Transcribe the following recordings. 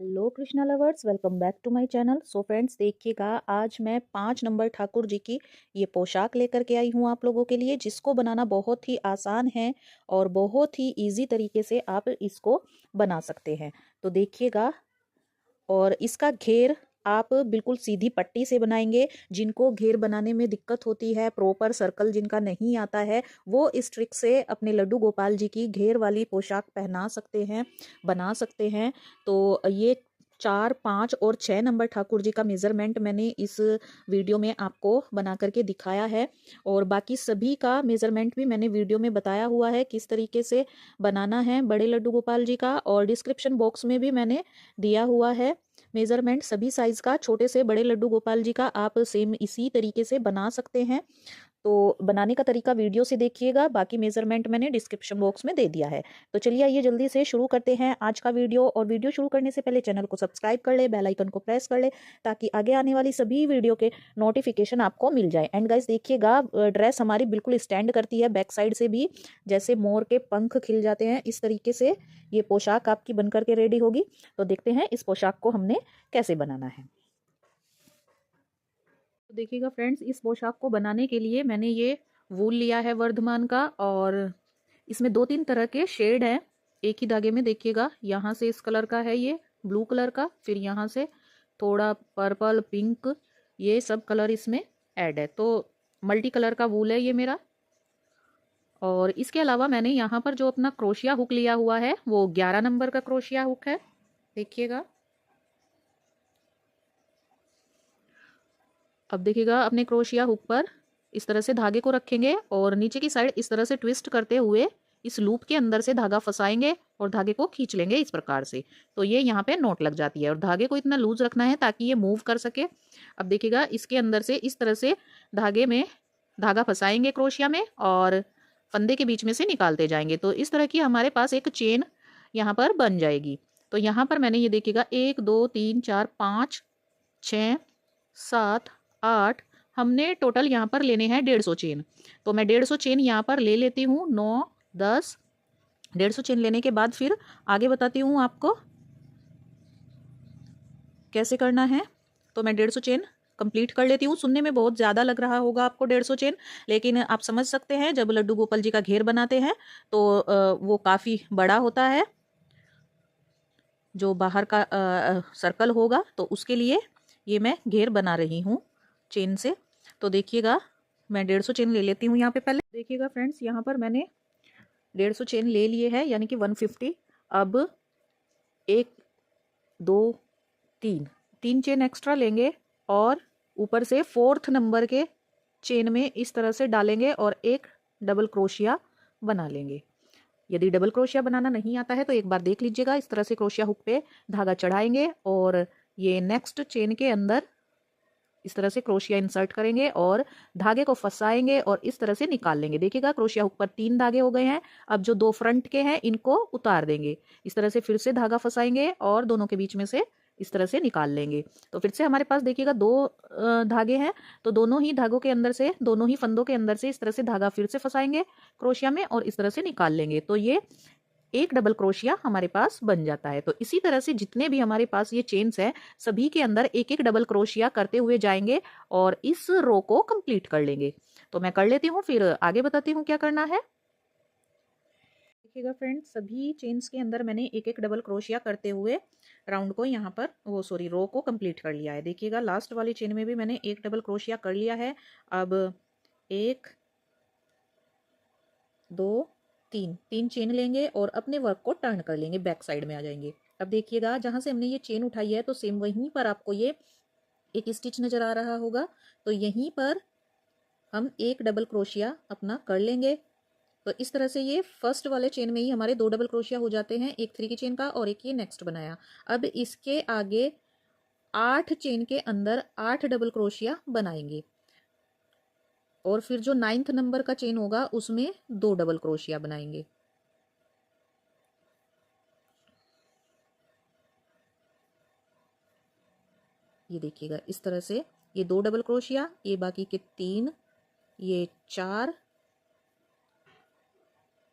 Hello Krishna lovers, welcome back to my channel. So friends, देखिएगा आज मैं 5 नंबर ठाकुर जी की ये पोशाक लेकर के आई हूँ आप लोगों के लिए, जिसको बनाना बहुत ही आसान है और बहुत ही इजी तरीके से आप इसको बना सकते हैं। तो देखिएगा, और इसका घेर आप बिल्कुल सीधी पट्टी से बनाएंगे। जिनको घेर बनाने में दिक्कत होती है, प्रॉपर सर्कल जिनका नहीं आता है, वो इस ट्रिक से अपने लड्डू गोपाल जी की घेर वाली पोशाक पहना सकते हैं, बना सकते हैं। तो ये 4, 5 और 6 नंबर ठाकुर जी का मेज़रमेंट मैंने इस वीडियो में आपको बना करके दिखाया है, और बाकी सभी का मेज़रमेंट भी मैंने वीडियो में बताया हुआ है किस तरीके से बनाना है बड़े लड्डू गोपाल जी का। और डिस्क्रिप्शन बॉक्स में भी मैंने दिया हुआ है मेजरमेंट सभी साइज का। छोटे से बड़े लड्डू गोपाल जी का आप सेम इसी तरीके से बना सकते हैं। तो बनाने का तरीका वीडियो से देखिएगा, बाकी मेजरमेंट मैंने डिस्क्रिप्शन बॉक्स में दे दिया है। तो चलिए आइए जल्दी से शुरू करते हैं आज का वीडियो। और वीडियो शुरू करने से पहले चैनल को सब्सक्राइब कर ले, बेल आइकन को प्रेस कर ले, ताकि आगे आने वाली सभी वीडियो के नोटिफिकेशन आपको मिल जाए। एंड गाइस देखिएगा, ड्रेस हमारी बिल्कुल स्टैंड करती है बैक साइड से भी, जैसे मोर के पंख खिल जाते हैं इस तरीके से ये पोशाक आपकी बन करके रेडी होगी। तो देखते हैं इस पोशाक को हमने कैसे बनाना है। तो देखिएगा फ्रेंड्स, इस पोशाक को बनाने के लिए मैंने ये वूल लिया है वर्धमान का, और इसमें 2-3 तरह के शेड हैं एक ही धागे में। देखिएगा, यहाँ से इस कलर का है, ये ब्लू कलर का, फिर यहाँ से थोड़ा पर्पल, पिंक, ये सब कलर इसमें ऐड है। तो मल्टी कलर का वूल है ये मेरा। और इसके अलावा मैंने यहाँ पर जो अपना क्रोशिया हुक लिया हुआ है, वो 11 नंबर का क्रोशिया हुक है। देखिएगा, अब देखिएगा, अपने क्रोशिया हुक पर इस तरह से धागे को रखेंगे और नीचे की साइड इस तरह से ट्विस्ट करते हुए इस लूप के अंदर से धागा फंसाएंगे और धागे को खींच लेंगे इस प्रकार से। तो ये यहाँ पे नोट लग जाती है, और धागे को इतना लूज रखना है ताकि ये मूव कर सके। अब देखिएगा, इसके अंदर से इस तरह से धागे में धागा फंसाएंगे क्रोशिया में, और फंदे के बीच में से निकालते जाएंगे। तो इस तरह की हमारे पास एक चेन यहाँ पर बन जाएगी। तो यहाँ पर मैंने ये देखिएगा 1 2 3 4 5 6 7 8, हमने टोटल यहाँ पर लेने हैं 150 चेन। तो मैं 150 चेन यहाँ पर ले लेती हूँ। 9 10, 150 चेन लेने के बाद फिर आगे बताती हूँ आपको कैसे करना है। तो मैं 150 चेन कंप्लीट कर लेती हूँ। सुनने में बहुत ज़्यादा लग रहा होगा आपको 150 चेन, लेकिन आप समझ सकते हैं जब लड्डू गोपाल जी का घेर बनाते हैं तो वो काफ़ी बड़ा होता है। जो बाहर का सर्कल होगा, तो उसके लिए ये मैं घेर बना रही हूँ चेन से। तो देखिएगा, मैं 150 चेन ले लेती हूँ यहाँ पे। पहले देखिएगा फ्रेंड्स, यहाँ पर मैंने 150 चेन ले लिए है, यानी कि 150। अब 1 2 3, 3 चेन एक्स्ट्रा लेंगे और ऊपर से 4th नंबर के चेन में इस तरह से डालेंगे और एक डबल क्रोशिया बना लेंगे। यदि डबल क्रोशिया बनाना नहीं आता है तो एक बार देख लीजिएगा। इस तरह से क्रोशिया हुक पे धागा चढ़ाएंगे और ये नेक्स्ट चेन के अंदर इस तरह से क्रोशिया इंसर्ट करेंगे और धागे को फंसाएंगे और इस तरह से निकाल लेंगे। देखिएगा, क्रोशिया हुक पर 3 धागे हो गए हैं। अब जो 2 फ्रंट के हैं इनको उतार देंगे। इस तरह से फिर से धागा फंसाएंगे और दोनों के बीच में से इस तरह से निकाल लेंगे। तो फिर से हमारे पास देखिएगा 2 धागे हैं, तो दोनों ही धागों के अंदर से, दोनों ही फंदों के अंदर से इस तरह से धागा फिर से फंसाएंगे क्रोशिया में और इस तरह से निकाल लेंगे। तो ये एक डबल क्रोशिया हमारे पास बन जाता है। तो इसी तरह से जितने भी हमारे पास ये चेन्स हैं, सभी के अंदर एक एक डबल क्रोशिया करते हुए जाएंगे और इस रो को कंप्लीट कर लेंगे। तो मैं कर लेती हूँ, फिर आगे बताती हूँ क्या करना है। देखिएगा फ्रेंड्स, सभी चेन्स के अंदर मैंने एक एक डबल क्रोशिया करते हुए राउंड को यहाँ पर रो को कंप्लीट कर लिया है। देखिएगा, लास्ट वाली चेन में भी मैंने एक डबल क्रोशिया कर लिया है। अब 1 2 3, 3 चेन लेंगे और अपने वर्क को टर्न कर लेंगे, बैक साइड में आ जाएंगे। अब देखिएगा, जहां से हमने ये चेन उठाई है, तो सेम वहीं पर आपको ये एक स्टिच नजर आ रहा होगा। तो यहीं पर हम एक डबल क्रोशिया अपना कर लेंगे। तो इस तरह से ये फर्स्ट वाले चेन में ही हमारे 2 डबल क्रोशिया हो जाते हैं, एक 3 की चेन का और एक ये नेक्स्ट बनाया। अब इसके आगे 8 चेन के अंदर 8 डबल क्रोशिया बनाएंगे और फिर जो 9th नंबर का चेन होगा उसमें 2 डबल क्रोशिया बनाएंगे। ये देखिएगा, इस तरह से ये 2 डबल क्रोशिया, ये बाकी के 3, ये 4,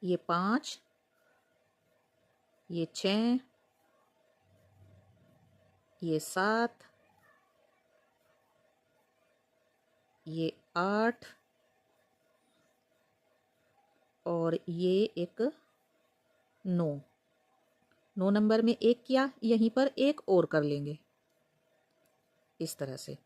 ये 5, ये 6, ये 7, ये 8 और ये एक 9। 9 नंबर में एक किया, यहीं पर एक और कर लेंगे इस तरह से।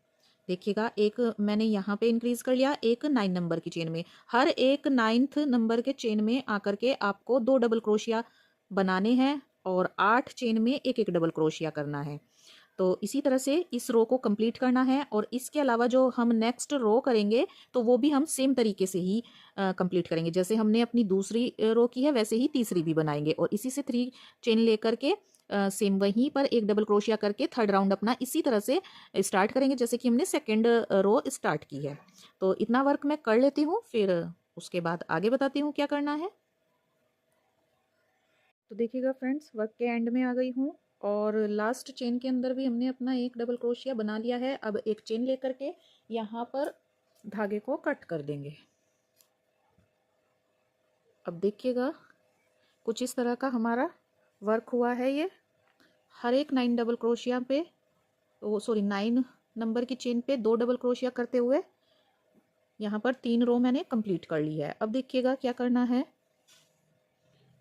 देखिएगा एक मैंने यहाँ पे इंक्रीज कर लिया, एक 9 नंबर की चेन में। हर एक 9th नंबर के चेन में आकर के आपको 2 डबल क्रोशिया बनाने हैं और 8 चेन में एक एक डबल क्रोशिया करना है। तो इसी तरह से इस रो को कंप्लीट करना है। और इसके अलावा जो हम नेक्स्ट रो करेंगे तो वो भी हम सेम तरीके से ही कंप्लीट करेंगे। जैसे हमने अपनी दूसरी रो की है वैसे ही तीसरी भी बनाएंगे और इसी से 3 चेन लेकर के सेम वहीं पर एक डबल क्रोशिया करके थर्ड राउंड अपना इसी तरह से स्टार्ट करेंगे जैसे कि हमने सेकेंड रो स्टार्ट की है। तो इतना वर्क मैं कर लेती हूँ, फिर उसके बाद आगे बताती हूँ क्या करना है। तो देखिएगा फ्रेंड्स, वर्क के एंड में आ गई हूँ और लास्ट चेन के अंदर भी हमने अपना एक डबल क्रोशिया बना लिया है। अब एक चेन लेकर के यहाँ पर धागे को कट कर देंगे। अब देखिएगा कुछ इस तरह का हमारा वर्क हुआ है। ये हर एक 9 डबल क्रोशिया पे, 9 नंबर की चेन पे 2 डबल क्रोशिया करते हुए यहाँ पर 3 रो मैंने कंप्लीट कर ली है। अब देखिएगा क्या करना है।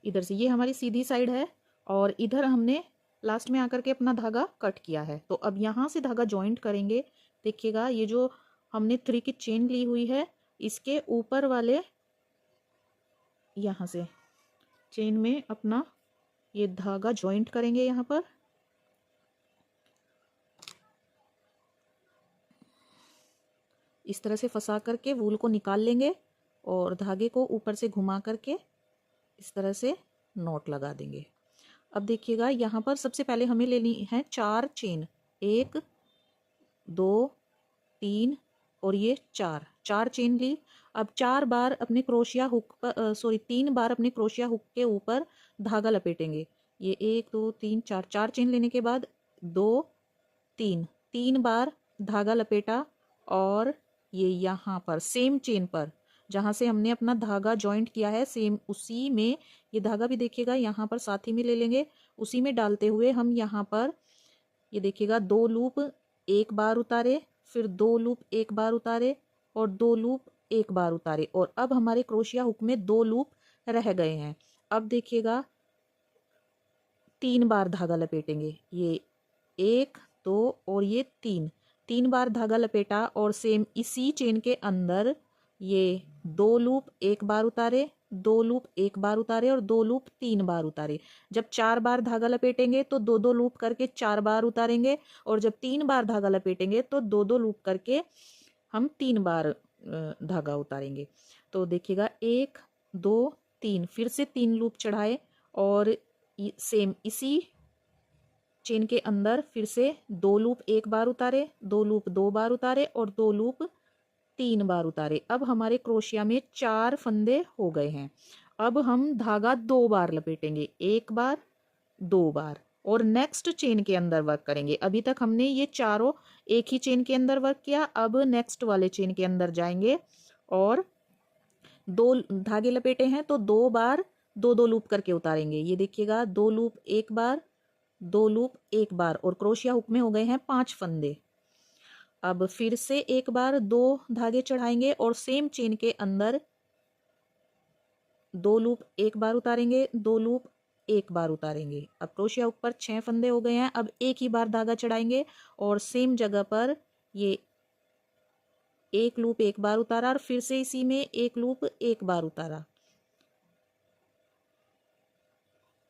इधर से ये हमारी सीधी साइड है और इधर हमने लास्ट में आकर के अपना धागा कट किया है। तो अब यहाँ से धागा जॉइंट करेंगे। देखिएगा ये जो हमने 3 की चेन ली हुई है इसके ऊपर वाले यहाँ से चेन में अपना ये धागा जॉइंट करेंगे। यहाँ पर इस तरह से फंसा करके वूल को निकाल लेंगे और धागे को ऊपर से घुमा करके इस तरह से नॉट लगा देंगे। अब देखिएगा यहाँ पर सबसे पहले हमें लेनी है 4 चेन, 1 2 3 और ये 4 चेन ली। अब 4 बार अपने क्रोशिया हुक पर 3 बार अपने क्रोशिया हुक के ऊपर धागा लपेटेंगे। ये 1 2 3 4 चेन लेने के बाद 2 3 बार धागा लपेटा और ये यहाँ पर सेम चेन पर जहाँ से हमने अपना धागा जॉइंट किया है सेम उसी में ये धागा भी देखिएगा यहाँ पर साथ ही में ले लेंगे। उसी में डालते हुए हम यहाँ पर ये देखिएगा 2 लूप एक बार उतारे, फिर 2 लूप एक बार उतारे और 2 लूप एक बार उतारे और अब हमारे क्रोशिया हुक में 2 लूप रह गए हैं। अब देखिएगा 3 बार धागा लपेटेंगे। ये 1 2 और ये 3 बार धागा लपेटा और सेम इसी चेन के अंदर ये 2 लूप एक बार उतारे, 2 लूप एक बार उतारे और 2 लूप 3 बार उतारे। जब 4 बार धागा लपेटेंगे तो 2 लूप करके 4 बार उतारेंगे और जब 3 बार धागा लपेटेंगे तो 2 लूप करके हम 3 बार धागा उतारेंगे। तो देखिएगा 1 2 3 फिर से 3 लूप चढ़ाए और सेम इसी चेन के अंदर फिर से 2 लूप एक बार उतारे, 2 लूप 2 बार उतारे और 2 लूप 3 बार उतारे। अब हमारे क्रोशिया में 4 फंदे हो गए हैं। अब हम धागा 2 बार लपेटेंगे, 1 बार 2 बार और नेक्स्ट चेन के अंदर वर्क करेंगे। अभी तक हमने ये चारों एक ही चेन के अंदर वर्क किया। अब नेक्स्ट वाले चेन के अंदर जाएंगे और 2 धागे लपेटे हैं तो 2 बार 2 लूप करके उतारेंगे। ये देखिएगा 2 लूप एक बार, 2 लूप एक बार और क्रोशिया हुक में हो गए हैं 5 फंदे। अब फिर से एक बार 2 धागे चढ़ाएंगे और सेम चेन के अंदर 2 लूप एक बार उतारेंगे, 2 लूप एक बार उतारेंगे। अब क्रोशिया हुक पर 6 फंदे हो गए हैं। अब एक ही बार धागा चढ़ाएंगे और सेम जगह पर ये 1 लूप एक बार उतारा और फिर से इसी में 1 लूप एक बार उतारा,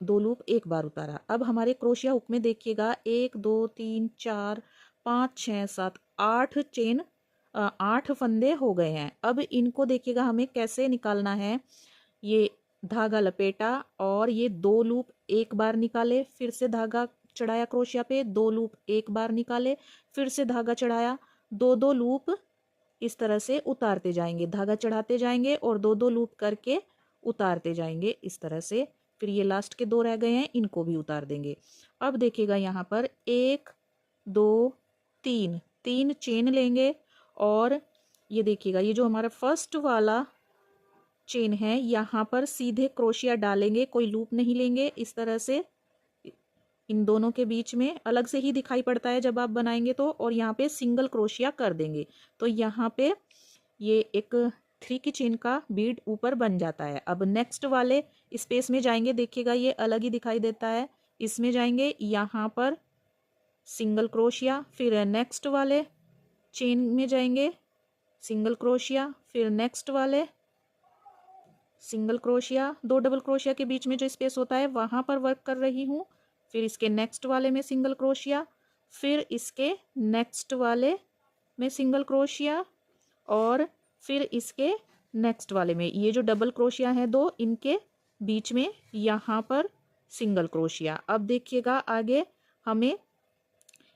2 लूप एक बार उतारा। अब हमारे क्रोशिया हुक में देखिएगा 1 2 3 4 5 6 7 8 चेन 8 फंदे हो गए हैं। अब इनको देखिएगा हमें कैसे निकालना है। ये धागा लपेटा और ये 2 लूप एक बार निकाले, फिर से धागा चढ़ाया क्रोशिया पे, 2 लूप एक बार निकाले, फिर से धागा चढ़ाया, 2 लूप इस तरह से उतारते जाएंगे, धागा चढ़ाते जाएंगे और 2 लूप करके उतारते जाएंगे इस तरह से। फिर ये लास्ट के 2 रह गए हैं, इनको भी उतार देंगे। अब देखिएगा यहाँ पर 1 2 3 चेन लेंगे और ये देखिएगा ये जो हमारा फर्स्ट वाला चेन है यहाँ पर सीधे क्रोशिया डालेंगे, कोई लूप नहीं लेंगे। इस तरह से इन दोनों के बीच में अलग से ही दिखाई पड़ता है जब आप बनाएंगे तो, और यहाँ पे सिंगल क्रोशिया कर देंगे तो यहाँ पे ये एक 3 की चेन का बीड ऊपर बन जाता है। अब नेक्स्ट वाले स्पेस में जाएंगे, देखिएगा ये अलग ही दिखाई देता है। इसमें जाएंगे, यहाँ पर सिंगल क्रोशिया, फिर नेक्स्ट वाले चेन में जाएंगे सिंगल क्रोशिया, फिर नेक्स्ट वाले सिंगल क्रोशिया, 2 डबल क्रोशिया के बीच में जो स्पेस होता है वहां पर वर्क कर रही हूँ। फिर इसके नेक्स्ट वाले में सिंगल क्रोशिया, फिर इसके नेक्स्ट वाले में सिंगल क्रोशिया, और फिर इसके नेक्स्ट वाले में ये जो डबल क्रोशिया है 2, इनके बीच में यहाँ पर सिंगल क्रोशिया। अब देखिएगा आगे हमें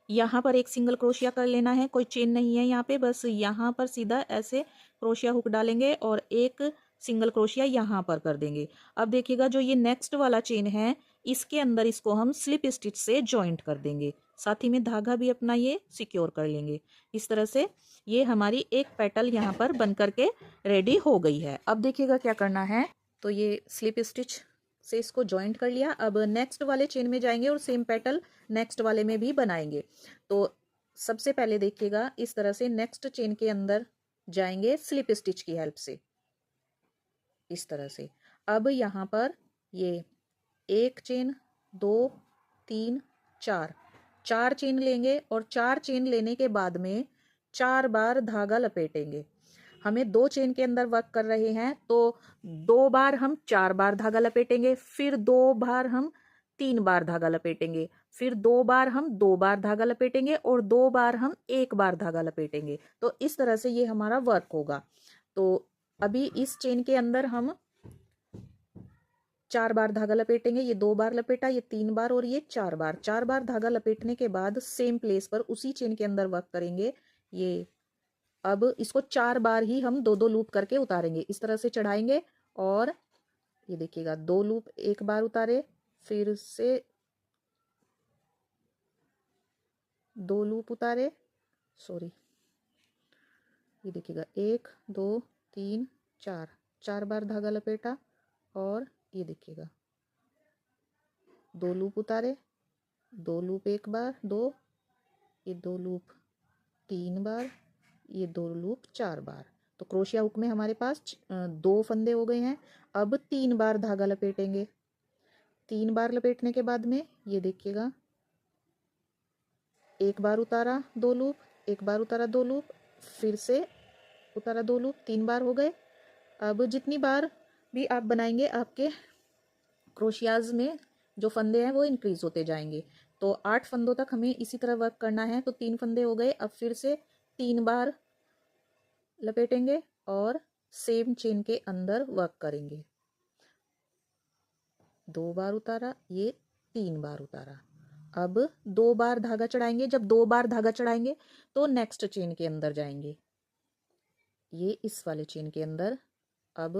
यहाँ पर एक सिंगल क्रोशिया कर लेना है, कोई चेन नहीं है यहाँ पे, बस यहाँ पर सीधा ऐसे क्रोशिया हुक डालेंगे और एक सिंगल क्रोशिया यहाँ पर कर देंगे। अब देखिएगा जो ये नेक्स्ट वाला चेन है इसके अंदर इसको हम स्लिप स्टिच से जॉइंट कर देंगे, साथ ही में धागा भी अपना ये सिक्योर कर लेंगे। इस तरह से ये हमारी एक पेटल यहाँ पर बन करके रेडी हो गई है। अब देखिएगा क्या करना है, तो ये स्लिप स्टिच से इसको जॉइंट कर लिया। अब नेक्स्ट वाले चेन में जाएंगे और सेम पेटल नेक्स्ट वाले में भी बनाएंगे। तो सबसे पहले देखिएगा इस तरह से नेक्स्ट चेन के अंदर जाएंगे स्लिप स्टिच की हेल्प से, इस तरह से। अब यहाँ पर ये 1 चेन 2 3 4 4 चेन लेंगे और 4 चेन लेने के बाद में 4 बार धागा लपेटेंगे। हमें 2 चेन के अंदर वर्क कर रहे हैं तो 2 बार हम 4 बार धागा लपेटेंगे, फिर 2 बार हम 3 बार धागा लपेटेंगे, फिर 2 बार हम 2 बार धागा लपेटेंगे और 2 बार हम 1 बार धागा लपेटेंगे। तो इस तरह से ये हमारा वर्क होगा। तो अभी इस चेन के अंदर हम 4 बार धागा लपेटेंगे, ये 2 बार लपेटा, ये 3 बार और ये 4 बार। 4 बार धागा लपेटने के बाद सेम प्लेस पर उसी चेन के अंदर वर्क करेंगे। ये अब इसको 4 बार ही हम 2-2 लूप करके उतारेंगे, इस तरह से चढ़ाएंगे और ये देखिएगा 2 लूप 1 बार उतारे, फिर से 2 लूप उतारे, सॉरी ये देखिएगा 1 2 3 4 4 बार धागा लपेटा और ये देखिएगा 2 लूप उतारे, 2 लूप 1 बार 2, ये 2 लूप 3 बार, ये 2 लूप 4 बार। तो क्रोशिया हुक में हमारे पास 2 फंदे हो गए हैं। अब 3 बार धागा लपेटेंगे। 3 बार लपेटने के बाद में ये देखिएगा 1 बार उतारा 2 लूप, 1 बार उतारा 2 लूप, फिर से उतारा 2 लूप, 3 बार हो गए। अब जितनी बार भी आप बनाएंगे आपके क्रोशियाज में जो फंदे हैं वो इंक्रीज होते जाएंगे। तो 8 फंदों तक हमें इसी तरह वर्क करना है। तो 3 फंदे हो गए। अब फिर से 3 बार लपेटेंगे और सेम चेन के अंदर वर्क करेंगे। 2 बार उतारा, ये 3 बार उतारा। अब 2 बार धागा चढ़ाएंगे। जब 2 बार धागा चढ़ाएंगे तो नेक्स्ट चेन के अंदर जाएंगे, ये इस वाले चेन के अंदर। अब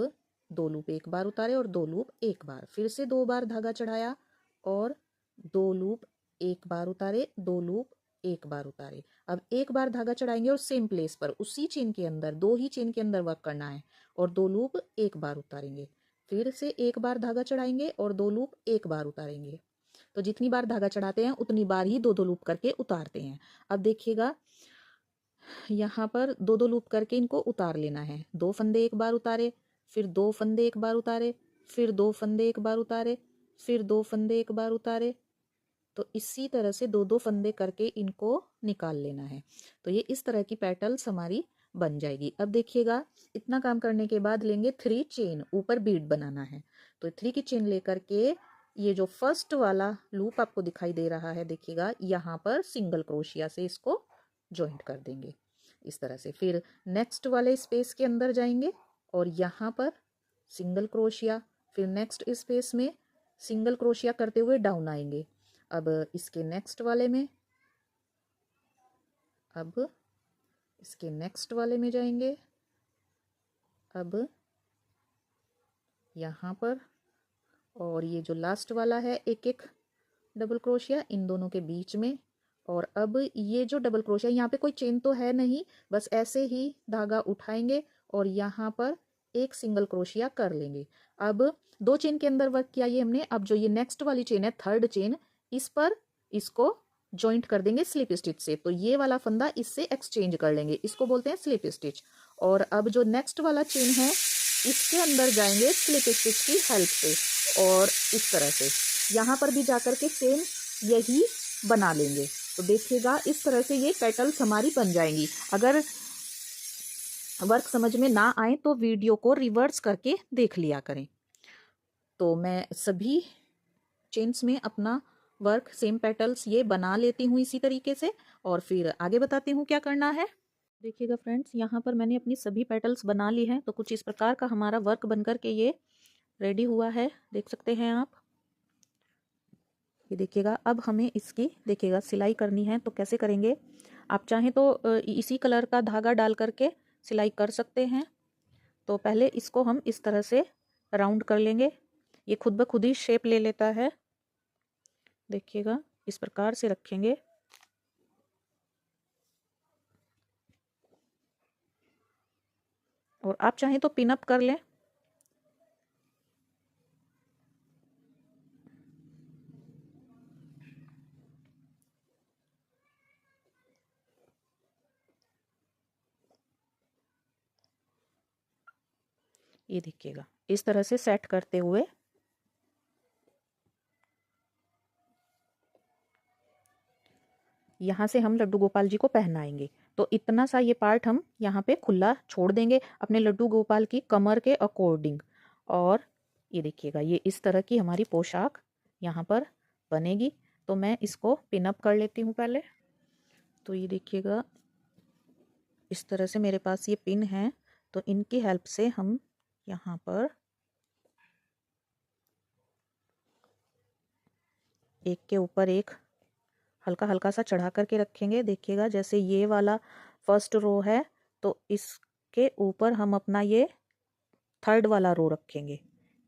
2 लूप 1 बार उतारे और 2 लूप 1 बार, फिर से 2 बार धागा चढ़ाया और 2 लूप 1 बार उतारे, 2 लूप 1 बार उतारे। अब 1 बार धागा चढ़ाएंगे और सेम प्लेस पर उसी चेन के अंदर 2 ही चेन के अंदर वर्क करना है और 2 लूप 1 बार उतारेंगे, फिर से 1 बार धागा चढ़ाएंगे और 2 लूप 1 बार उतारेंगे। तो जितनी बार धागा चढ़ाते हैं उतनी बार ही 2-2 लूप करके उतारते हैं। अब देखिएगा यहाँ पर 2-2 लूप करके इनको उतार लेना है। 2 फंदे 1 बार उतारे, फिर 2 फंदे 1 बार उतारे, फिर 2 फंदे 1 बार उतारे, फिर 2 फंदे 1 बार उतारे। तो इसी तरह से 2-2 फंदे करके इनको निकाल लेना है। तो ये इस तरह की पेटल्स हमारी बन जाएगी। अब देखिएगा इतना काम करने के बाद लेंगे 3 चेन, ऊपर बीड बनाना है। तो 3 की चेन लेकर के ये जो फर्स्ट वाला लूप आपको दिखाई दे रहा है, देखिएगा यहाँ पर सिंगल क्रोशिया से इसको जॉइंट कर देंगे इस तरह से। फिर नेक्स्ट वाले स्पेस के अंदर जाएंगे और यहाँ पर सिंगल क्रोशिया, फिर नेक्स्ट स्पेस में सिंगल क्रोशिया करते हुए डाउन आएंगे। अब इसके नेक्स्ट वाले में, अब इसके नेक्स्ट वाले में जाएंगे। अब यहाँ पर और ये जो लास्ट वाला है एक एक डबल क्रोशिया इन दोनों के बीच में। और अब ये जो डबल क्रोशिया, यहाँ पे कोई चेन तो है नहीं, बस ऐसे ही धागा उठाएंगे और यहाँ पर एक सिंगल क्रोशिया कर लेंगे। अब 2 चेन के अंदर वर्क किया ये हमने। अब जो ये नेक्स्ट वाली चेन है, थर्ड चेन, इस पर इसको जॉइंट कर देंगे स्लिप स्टिच से। तो ये वाला फंदा इससे एक्सचेंज कर लेंगे, इसको बोलते हैं स्लिप स्टिच। और अब जो नेक्स्ट वाला चेन है इसके अंदर जाएंगे स्लिप स्टिच की हेल्प से, और इस तरह से यहाँ पर भी जाकर के चेन यही बना लेंगे। तो देखिएगा इस तरह से ये पेटल्स हमारी बन जाएंगी। अगर वर्क समझ में ना आए तो वीडियो को रिवर्स करके देख लिया करें। तो मैं सभी चेन्स में अपना वर्क सेम पेटल्स ये बना लेती हूँ इसी तरीके से, और फिर आगे बताती हूँ क्या करना है। देखिएगा फ्रेंड्स, यहाँ पर मैंने अपनी सभी पेटल्स बना ली हैं। तो कुछ इस प्रकार का हमारा वर्क बनकर के ये रेडी हुआ है, देख सकते हैं आप। ये देखिएगा, अब हमें इसकी देखिएगा सिलाई करनी है। तो कैसे करेंगे, आप चाहें तो इसी कलर का धागा डाल करके सिलाई कर सकते हैं। तो पहले इसको हम इस तरह से राउंड कर लेंगे, ये खुद ब खुद ही शेप ले लेता है। देखिएगा इस प्रकार से रखेंगे, और आप चाहें तो पिन अप कर लें। ये देखिएगा इस तरह से सेट करते हुए यहाँ से हम लड्डू गोपाल जी को पहनाएंगे। तो इतना सा ये पार्ट हम यहाँ पे खुला छोड़ देंगे अपने लड्डू गोपाल की कमर के अकॉर्डिंग। और ये देखिएगा ये इस तरह की हमारी पोशाक यहाँ पर बनेगी। तो मैं इसको पिन अप कर लेती हूँ पहले। तो ये देखिएगा इस तरह से मेरे पास ये पिन है। तो इनकी हेल्प से हम यहाँ पर एक के ऊपर एक हल्का हल्का सा चढ़ा करके रखेंगे। देखिएगा जैसे ये वाला फर्स्ट रो है, तो इसके ऊपर हम अपना ये थर्ड वाला रो रखेंगे।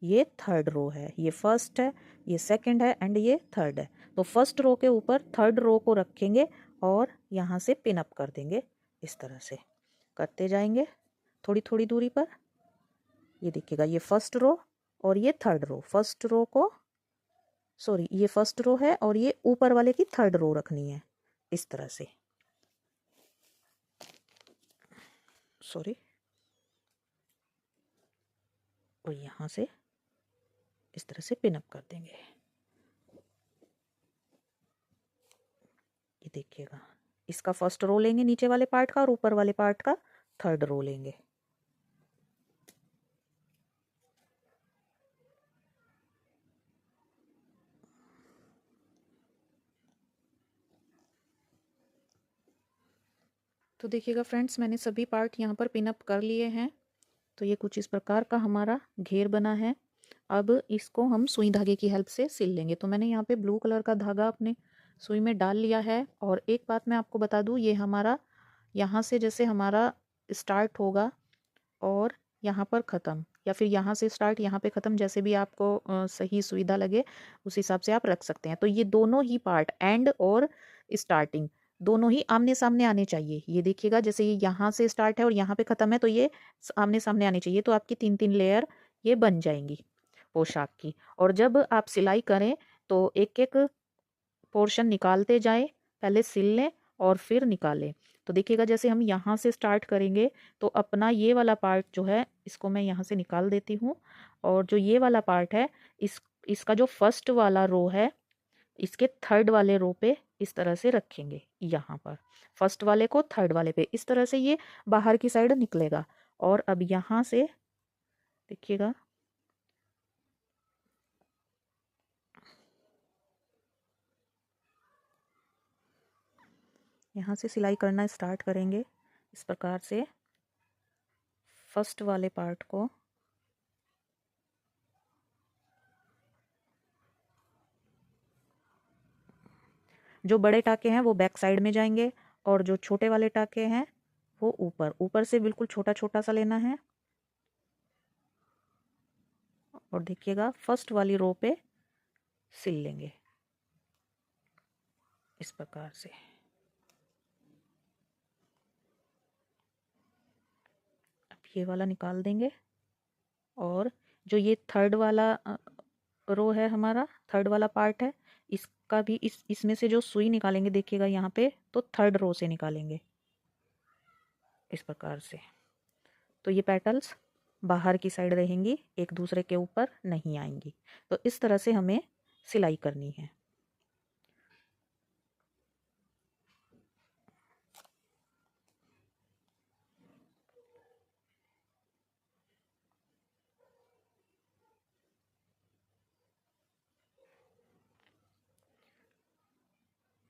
ये थर्ड रो है, ये फर्स्ट है, ये सेकंड है, एंड ये थर्ड है। तो फर्स्ट रो के ऊपर थर्ड रो को रखेंगे और यहाँ से पिन अप कर देंगे। इस तरह से करते जाएंगे थोड़ी थोड़ी दूरी पर। ये देखिएगा ये फर्स्ट रो और ये थर्ड रो, फर्स्ट रो को सॉरी ये फर्स्ट रो है और ये ऊपर वाले की थर्ड रो रखनी है इस तरह से। सॉरी, और यहाँ से इस तरह से पिन अप कर देंगे। ये देखिएगा इसका फर्स्ट रो लेंगे नीचे वाले पार्ट का, और ऊपर वाले पार्ट का थर्ड रो लेंगे। तो देखिएगा फ्रेंड्स, मैंने सभी पार्ट यहाँ पर पिन अप कर लिए हैं। तो ये कुछ इस प्रकार का हमारा घेर बना है। अब इसको हम सुई धागे की हेल्प से सिल लेंगे। तो मैंने यहाँ पे ब्लू कलर का धागा अपने सुई में डाल लिया है। और एक बात मैं आपको बता दूँ, ये हमारा यहाँ से जैसे हमारा स्टार्ट होगा और यहाँ पर ख़त्म, या फिर यहाँ से स्टार्ट यहाँ पे ख़त्म, जैसे भी आपको सही सुविधा लगे उस हिसाब से आप रख सकते हैं। तो ये दोनों ही पार्ट एंड और स्टार्टिंग दोनों ही आमने सामने आने चाहिए। ये देखिएगा जैसे ये यहाँ से स्टार्ट है और यहाँ पे ख़त्म है, तो ये आमने सामने आने चाहिए। तो आपकी 3-3 लेयर ये बन जाएंगी पोशाक की। और जब आप सिलाई करें तो एक एक पोर्शन निकालते जाएं, पहले सिल लें और फिर निकालें। तो देखिएगा जैसे हम यहाँ से स्टार्ट करेंगे तो अपना ये वाला पार्ट जो है इसको मैं यहाँ से निकाल देती हूँ। और जो ये वाला पार्ट है इसका जो फर्स्ट वाला रो है इसके थर्ड वाले रो पे इस तरह से रखेंगे। यहाँ पर फर्स्ट वाले को थर्ड वाले पे इस तरह से ये बाहर की साइड निकलेगा। और अब यहाँ से देखिएगा यहाँ से सिलाई करना स्टार्ट करेंगे इस प्रकार से। फर्स्ट वाले पार्ट को जो बड़े टाके हैं वो बैक साइड में जाएंगे, और जो छोटे वाले टाके हैं वो ऊपर ऊपर से बिल्कुल छोटा छोटा सा लेना है। और देखिएगा फर्स्ट वाली रो पे सिल लेंगे इस प्रकार से। अब ये वाला निकाल देंगे, और जो ये थर्ड वाला रो है हमारा, थर्ड वाला पार्ट है, इसका आपका भी इसमें से जो सुई निकालेंगे देखिएगा यहाँ पे, तो थर्ड रो से निकालेंगे इस प्रकार से। तो ये पेटल्स बाहर की साइड रहेंगी, एक दूसरे के ऊपर नहीं आएंगी। तो इस तरह से हमें सिलाई करनी है।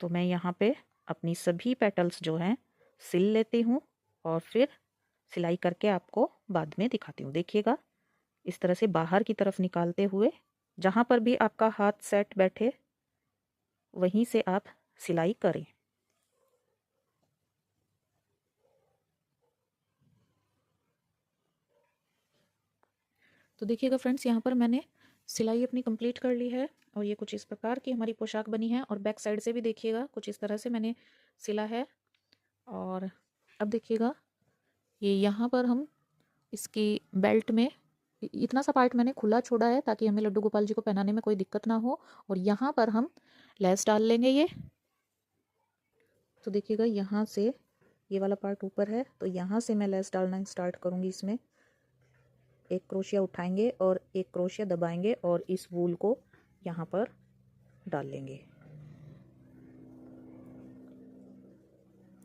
तो मैं यहाँ पे अपनी सभी पेटल्स जो हैं सिल लेती हूँ और फिर सिलाई करके आपको बाद में दिखाती हूँ। देखिएगा इस तरह से बाहर की तरफ निकालते हुए, जहाँ पर भी आपका हाथ सेट बैठे वहीं से आप सिलाई करें। तो देखिएगा फ्रेंड्स, यहाँ पर मैंने सिलाई अपनी कंप्लीट कर ली है और ये कुछ इस प्रकार की हमारी पोशाक बनी है। और बैक साइड से भी देखिएगा कुछ इस तरह से मैंने सिला है। और अब देखिएगा ये यहाँ पर हम इसकी बेल्ट में इतना सा पार्ट मैंने खुला छोड़ा है ताकि हमें लड्डू गोपाल जी को पहनाने में कोई दिक्कत ना हो। और यहाँ पर हम लेस डाल लेंगे ये। तो देखिएगा यहाँ से ये वाला पार्ट ऊपर है, तो यहाँ से मैं लेस डालना स्टार्ट करूँगी। इसमें एक क्रोशिया उठाएंगे और एक क्रोशिया दबाएंगे और इस वूल को यहाँ पर डाल लेंगे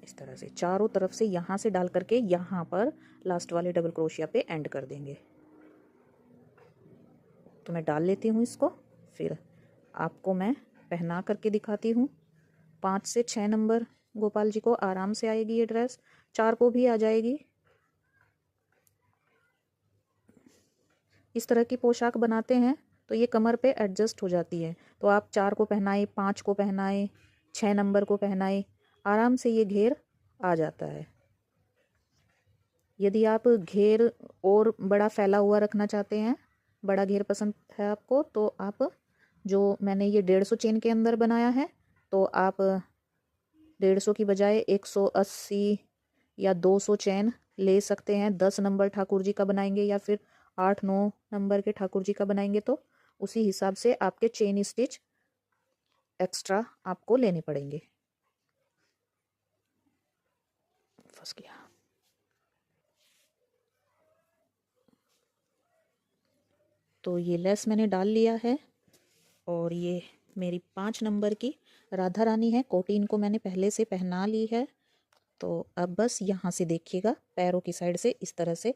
इस तरह से चारों तरफ से। यहाँ से डाल करके यहाँ पर लास्ट वाले डबल क्रोशिया पे एंड कर देंगे। तो मैं डाल लेती हूँ इसको, फिर आपको मैं पहना करके दिखाती हूँ। 5 से 6 नंबर गोपाल जी को आराम से आएगी ये ड्रेस, 4 को भी आ जाएगी। इस तरह की पोशाक बनाते हैं तो ये कमर पे एडजस्ट हो जाती है। तो आप 4 को पहनाए, 5 को पहनाए, 6 नंबर को पहनाए, आराम से ये घेर आ जाता है। यदि आप घेर और बड़ा फैला हुआ रखना चाहते हैं, बड़ा घेर पसंद है आपको, तो आप जो मैंने ये 150 चेन के अंदर बनाया है, तो आप 150 की बजाय 180 या 200 चेन ले सकते हैं। 10 नंबर ठाकुर जी का बनाएंगे या फिर 8-9 नंबर के ठाकुर जी का बनाएंगे तो उसी हिसाब से आपके चेन स्टिच एक्स्ट्रा आपको लेने पड़ेंगे। फंस गया। तो ये लेस मैंने डाल लिया है और ये मेरी 5 नंबर की राधा रानी है। कोटी इनको मैंने पहले से पहना ली है। तो अब बस यहाँ से देखिएगा पैरों की साइड से इस तरह से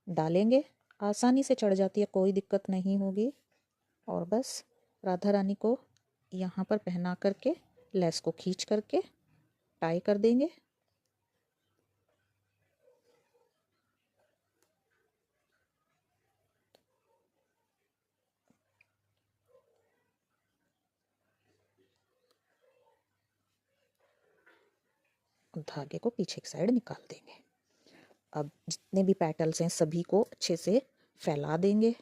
डालेंगे, आसानी से चढ़ जाती है, कोई दिक्कत नहीं होगी। और बस राधा रानी को यहाँ पर पहना करके लेस को खींच करके टाई कर देंगे। धागे को पीछे की साइड निकाल देंगे। अब जितने भी पेटल्स हैं सभी को अच्छे से फैला देंगे।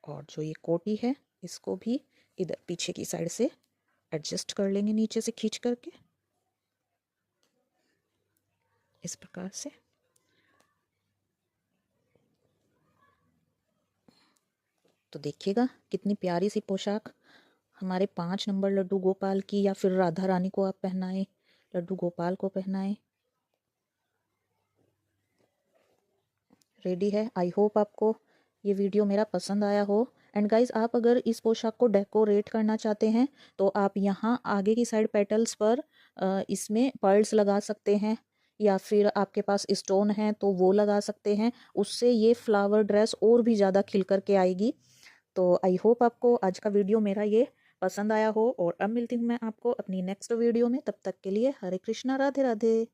और जो ये कोटी है इसको भी इधर पीछे की साइड से एडजस्ट कर लेंगे, नीचे से खींच करके इस प्रकार से। तो देखिएगा कितनी प्यारी सी पोशाक हमारे 5 नंबर लड्डू गोपाल की, या फिर राधा रानी को आप पहनाएं, लड्डू गोपाल को पहनाएं, रेडी है। आई होप आपको ये वीडियो मेरा पसंद आया हो। एंड गाइज, आप अगर इस पोशाक को डेकोरेट करना चाहते हैं तो आप यहाँ आगे की साइड पेटल्स पर इसमें पर्ल्स लगा सकते हैं, या फिर आपके पास स्टोन है तो वो लगा सकते हैं। उससे ये फ्लावर ड्रेस और भी ज़्यादा खिल करके आएगी। तो आई होप आपको आज का वीडियो मेरा ये पसंद आया हो। और अब मिलती हूँ मैं आपको अपनी नेक्स्ट वीडियो में। तब तक के लिए हरे कृष्णा, राधे राधे।